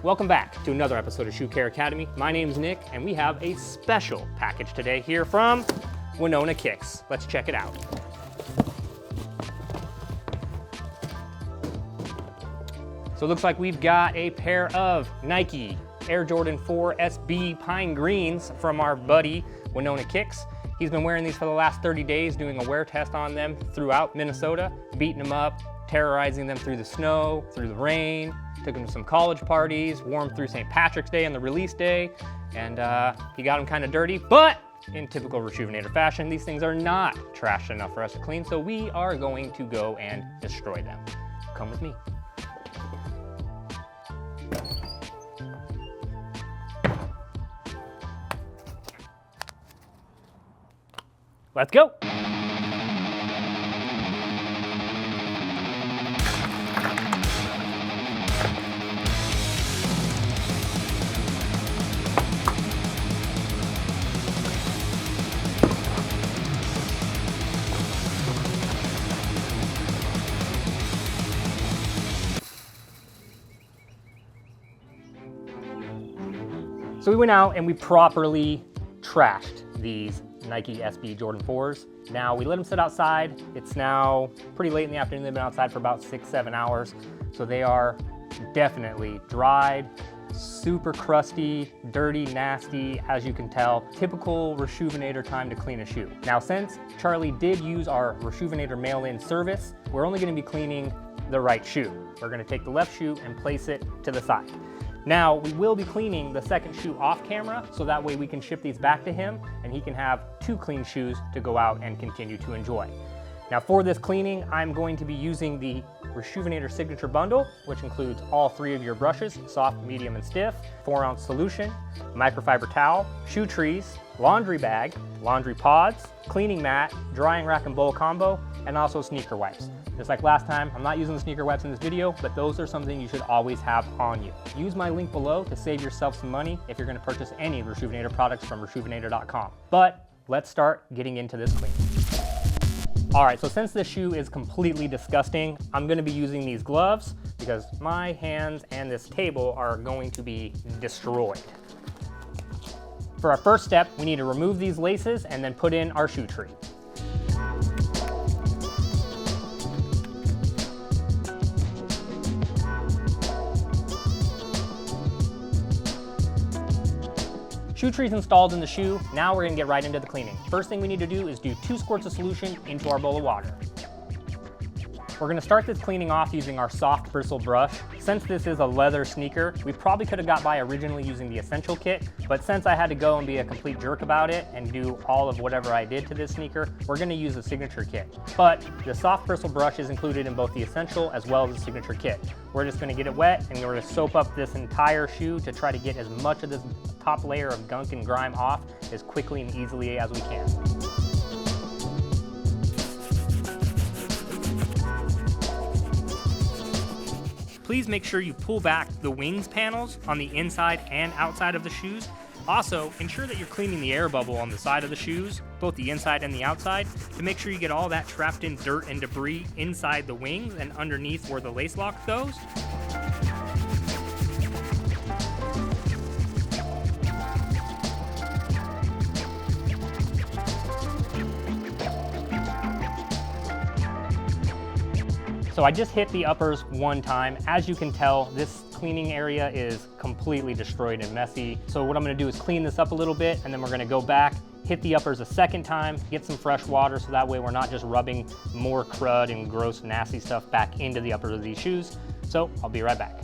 Welcome back to another episode of Shoe Care Academy. My name's Nick, and we have a special package today here from Winona Kicks. Let's check it out. So it looks like we've got a pair of Nike Air Jordan 4 SB Pine Greens from our buddy Winona Kicks. He's been wearing these for the last 30 days, doing a wear test on them throughout Minnesota, beating them up, terrorizing them through the snow, through the rain, took them to some college parties, wore them through St. Patrick's Day and the release day, and he got them kind of dirty, but in typical Reshoevn8er fashion, these things are not trashed enough for us to clean, so we are going to go and destroy them. Come with me. Let's go. So we went out and we properly trashed these Nike SB Jordan 4s. Now we let them sit outside. It's now pretty late in the afternoon. They've been outside for about 6-7 hours. So they are definitely dried, super crusty, dirty, nasty, as you can tell. Typical Reshoevn8er time to clean a shoe. Now since Charlie did use our Reshoevn8er mail-in service, we're only gonna be cleaning the right shoe. We're gonna take the left shoe and place it to the side. Now, we will be cleaning the second shoe off camera, so that way we can ship these back to him and he can have 2 clean shoes to go out and continue to enjoy. Now for this cleaning, I'm going to be using the Reshoevn8er Signature Bundle, which includes all 3 of your brushes, soft, medium, and stiff, 4-ounce solution, microfiber towel, shoe trees, laundry bag, laundry pods, cleaning mat, drying rack and bowl combo, and also sneaker wipes. Just like last time, I'm not using the sneaker wipes in this video, but those are something you should always have on you. Use my link below to save yourself some money if you're gonna purchase any Reshoevn8er products from Reshoevn8er.com. But let's start getting into this clean. All right, so since this shoe is completely disgusting, I'm gonna be using these gloves because my hands and this table are going to be destroyed. For our first step, we need to remove these laces and then put in our shoe tree. Shoe tree's installed in the shoe. Now we're gonna get right into the cleaning. First thing we need to do is do 2 squirts of solution into our bowl of water. We're gonna start this cleaning off using our soft bristle brush. Since this is a leather sneaker, we probably could have got by originally using the Essential kit, but since I had to go and be a complete jerk about it and do all of whatever I did to this sneaker, we're gonna use the Signature kit. But the soft bristle brush is included in both the Essential as well as the Signature kit. We're just gonna get it wet and we're gonna soap up this entire shoe to try to get as much of this top layer of gunk and grime off as quickly and easily as we can. Please make sure you pull back the wings panels on the inside and outside of the shoes. Also, ensure that you're cleaning the air bubble on the side of the shoes, both the inside and the outside, to make sure you get all that trapped in dirt and debris inside the wings and underneath where the lace lock goes. So I just hit the uppers 1 time. As you can tell, this cleaning area is completely destroyed and messy. So what I'm gonna do is clean this up a little bit, and then we're gonna go back, hit the uppers a 2nd time, get some fresh water so that way we're not just rubbing more crud and gross, nasty stuff back into the uppers of these shoes. So I'll be right back.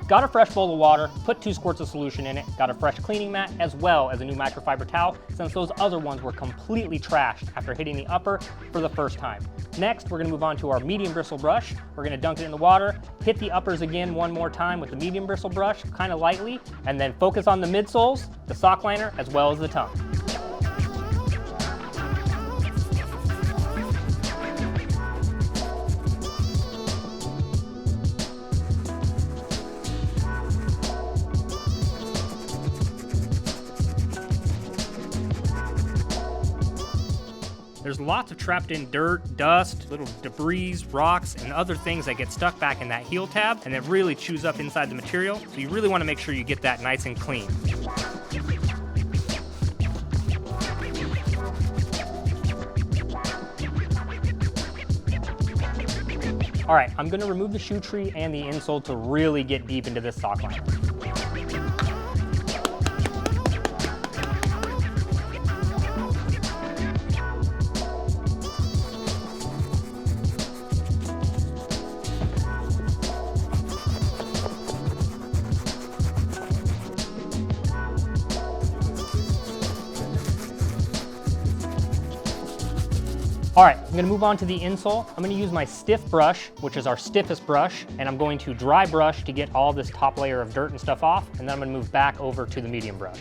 Got a fresh bowl of water, put 2 squirts of solution in it, got a fresh cleaning mat as well as a new microfiber towel since those other ones were completely trashed after hitting the upper for the first time. Next, we're gonna move on to our medium bristle brush. We're gonna dunk it in the water, hit the uppers again 1 more time with the medium bristle brush, kind of lightly, and then focus on the midsoles, the sock liner, as well as the tongue. there's lots of trapped in dirt, dust, little debris, rocks, and other things that get stuck back in that heel tab, and it really chews up inside the material. So you really want to make sure you get that nice and clean. All right, I'm gonna remove the shoe tree and the insole to really get deep into this sock liner. All right, I'm gonna move on to the insole. I'm gonna use my stiff brush, which is our stiffest brush, and I'm going to dry brush to get all this top layer of dirt and stuff off, and then I'm gonna move back over to the medium brush.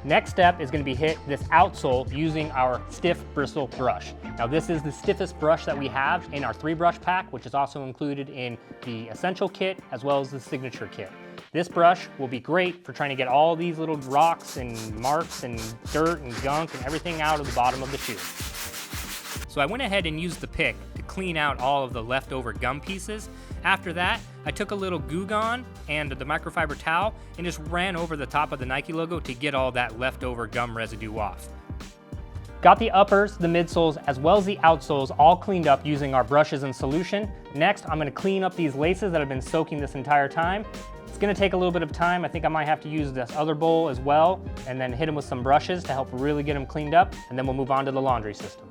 Next step is gonna be hit this outsole using our stiff bristle brush. Now this is the stiffest brush that we have in our 3-brush pack, which is also included in the Essential kit as well as the Signature kit. This brush will be great for trying to get all these little rocks and marks and dirt and gunk and everything out of the bottom of the shoe. So I went ahead and used the pick to clean out all of the leftover gum pieces. After that, I took a little Goo Gone and the microfiber towel and just ran over the top of the Nike logo to get all that leftover gum residue off. Got the uppers, the midsoles, as well as the outsoles all cleaned up using our brushes and solution. Next, I'm gonna clean up these laces that have been soaking this entire time. It's gonna take a little bit of time. I think I might have to use this other bowl as well and then hit them with some brushes to help really get them cleaned up, and then we'll move on to the laundry system.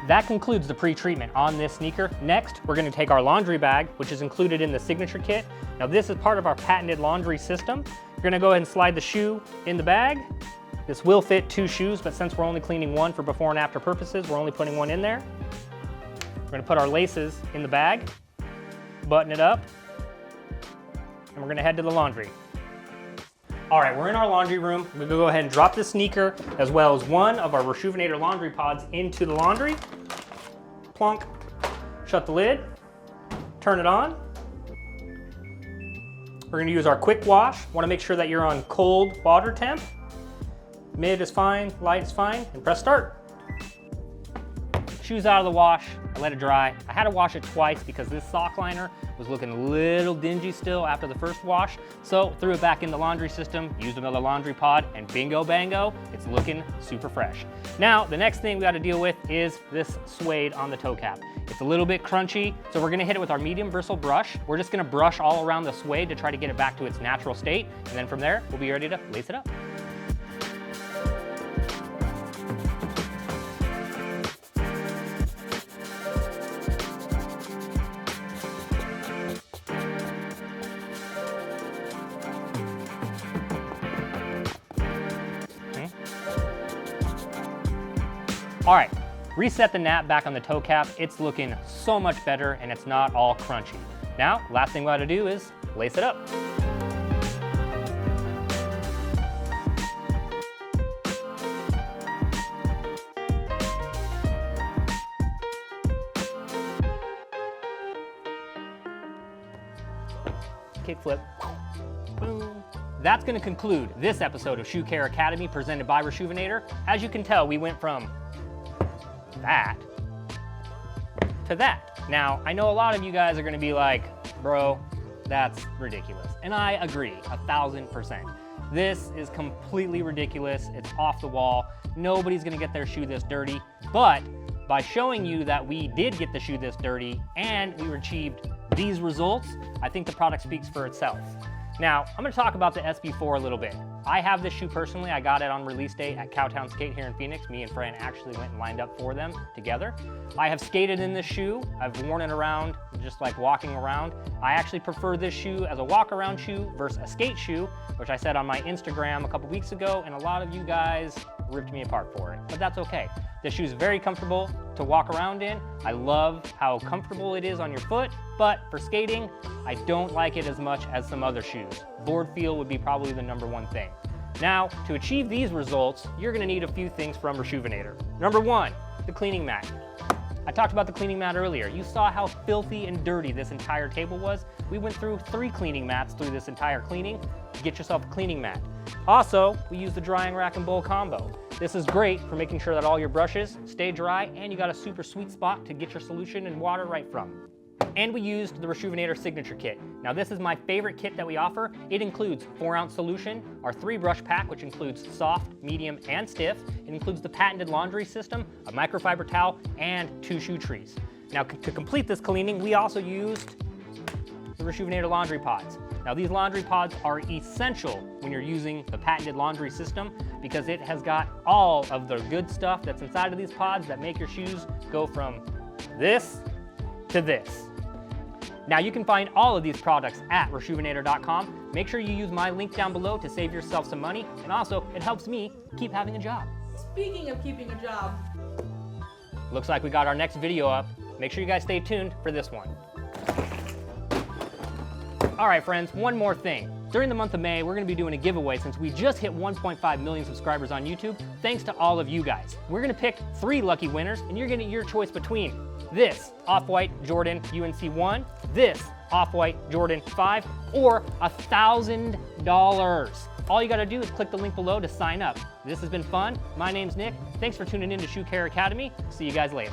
That concludes the pre-treatment on this sneaker. Next, we're gonna take our laundry bag, which is included in the Signature kit. Now this is part of our patented laundry system. You're gonna go ahead and slide the shoe in the bag. This will fit 2 shoes, but since we're only cleaning one for before and after purposes, we're only putting one in there. We're gonna put our laces in the bag, button it up, and we're gonna head to the laundry. All right, we're in our laundry room. We're gonna go ahead and drop the sneaker as well as one of our Reshoevnator laundry pods into the laundry. Plunk, shut the lid, turn it on. We're gonna use our quick wash. Wanna make sure that you're on cold water temp. Mid is fine, light is fine, and press start. Shoes out of the wash, I let it dry. I had to wash it twice because this sock liner was looking a little dingy still after the first wash. So threw it back in the laundry system, used another laundry pod, and bingo bango, it's looking super fresh. Now, the next thing we gotta deal with is this suede on the toe cap. It's a little bit crunchy, so we're gonna hit it with our medium bristle brush. We're just gonna brush all around the suede to try to get it back to its natural state, and then from there, we'll be ready to lace it up. All right, reset the nap back on the toe cap. It's looking so much better and it's not all crunchy. Now, last thing we gotta do is lace it up. Kickflip. Boom. That's gonna conclude this episode of Shoe Care Academy presented by Reshoevnator. As you can tell, we went from that to that. Now, I know a lot of you guys are gonna be like, bro, that's ridiculous. And I agree, 1000%. This is completely ridiculous. It's off the wall. Nobody's gonna get their shoe this dirty. But by showing you that we did get the shoe this dirty and we achieved these results, I think the product speaks for itself. Now, I'm gonna talk about the SB4 a little bit. I have this shoe personally. I got it on release day at Cowtown Skate here in Phoenix. Me and Fran actually went and lined up for them together. I have skated in this shoe. I've worn it around, just like walking around. I actually prefer this shoe as a walk around shoe versus a skate shoe, which I said on my Instagram a couple weeks ago, and a lot of you guys ripped me apart for it, but that's okay. This shoe is very comfortable to walk around in. I love how comfortable it is on your foot, but for skating, I don't like it as much as some other shoes. Board feel would be probably the #1 thing. Now, to achieve these results, you're gonna need a few things from Reshoevn8r. Number one, the cleaning mat. I talked about the cleaning mat earlier. You saw how filthy and dirty this entire table was. We went through 3 cleaning mats through this entire cleaning. Get yourself a cleaning mat. Also, we use the drying rack and bowl combo. This is great for making sure that all your brushes stay dry and you got a super sweet spot to get your solution and water right from. And we used the Reshoevn8r Signature Kit. Now this is my favorite kit that we offer. It includes 4-ounce solution, our 3-brush pack, which includes soft, medium, and stiff. It includes the patented laundry system, a microfiber towel, and 2 shoe trees. Now to complete this cleaning, we also used the Reshoevn8r laundry pods. Now these laundry pods are essential when you're using the patented laundry system because it has got all of the good stuff that's inside of these pods that make your shoes go from this to this. Now you can find all of these products at Reshoevn8r.com. Make sure you use my link down below to save yourself some money, and also it helps me keep having a job. Speaking of keeping a job. Looks like we got our next video up. Make sure you guys stay tuned for this one. All right, friends, one more thing. During the month of May, we're gonna be doing a giveaway since we just hit 1.5 million subscribers on YouTube, thanks to all of you guys. We're gonna pick 3 lucky winners, and you're gonna get your choice between this Off-White Jordan UNC 1, this Off-White Jordan 5, or $1,000. All you gotta do is click the link below to sign up. This has been fun. My name's Nick. Thanks for tuning in to Shoe Care Academy. See you guys later.